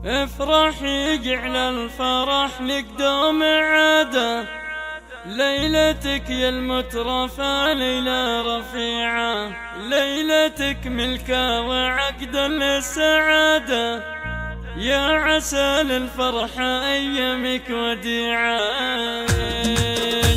افرح يجعل الفرح لك دوم عادة، ليلتك يا المترفة ليلة رفيعة، ليلتك ملكة وعقدا للسعادة، يا عسى للفرح أيامك وديعة.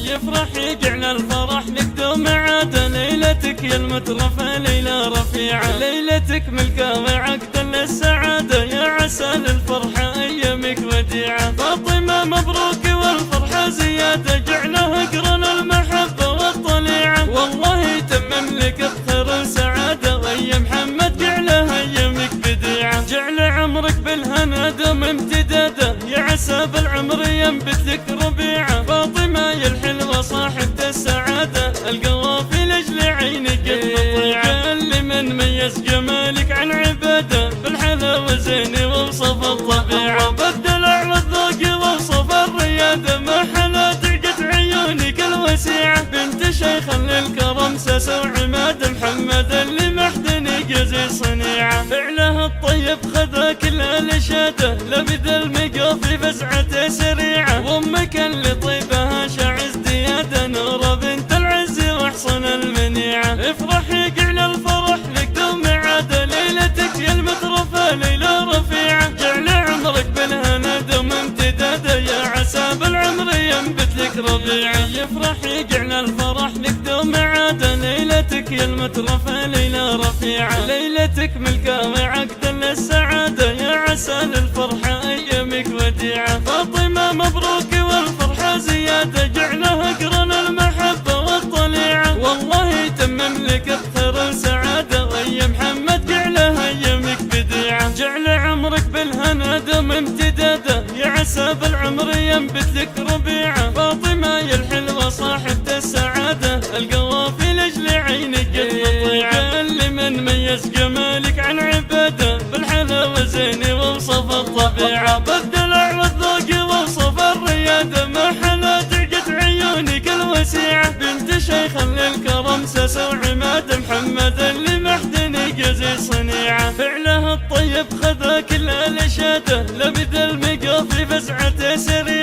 يفرح يجعل الفرح لك دوم عادة، ليلتك يا المترفة ليلة رفيعة، ليلتك ملكة وعقدا للسعادة، يا عسى للفرح أيامك وديعة. فاطمة مبروك والفرحة زيادة، جعلها قرن المحبة والطليعة، والله يتمم لك بخير وسعادة، ويا محمد جعلها أيامك بديعة. جعل عمرك بالهنا دوم امتداده، يا عسى بالعمر ينبت لك ربيعة. فاطمة يا الحلوة صاحبة السعادة، القوافي لأجل عينك المطيعة، اللي من ميز جمالك عن عبادة، بالحلاوة زين ووصف الطبيعة، بالدلع والذوق ووصف الريادة، ما حلا تعقد عيونك الوسيعة. بنت شيخ للكرم ساسة وعماد، محمد اللي محدني جزي صنيعة، فعله الطيب خذا كل الاشاده، لبد المقافي فزعته سريعة، وامك اللي طيبها شع ازدياده، نوره بنت العز واحصن المنيعة. افرح يجعل الفرح لك دوم عاده، ليلتك يا المترفة ليلة رفيعة، جعل عمرك بالهنا دوم امتداده، يا عسى بالعمر ينبت لك ربيعة. يفرح يجعل الفرح لك دوم عاده، ليلتك يا المترفة ليلة رفيعة، ليلتك ملكة وعقدا للسعادة، يا عسى للفرحة أيامك وديعة. فاطمة مبروك والفرحة زيادة، جعلها قرن المحبة والطليعة، والله يتمم لك بخير وسعادة، ويا محمد جعلها أيامك بديعة. جعل عمرك بالهنا دوم امتداده، يا عسى بالعمر ينبت لك ربيعة. فاطمة يا الحلوة صاحبة السعادة، القوافي لأجل عينك المطيعة، اللي من ميز جمالك عن عبادة، بالحلاوة زين ووصف الطبيعة، بالدلع والذوق ووصف الريادة، ما حلا تعقد عيونك الوسيعة. بنت شيخ للكرم ساسة وعماد، محمد اللي محدني جزي صنيعة، فعله الطيب خذا كل الاشاده، لبد المقافي فزعته سريعة.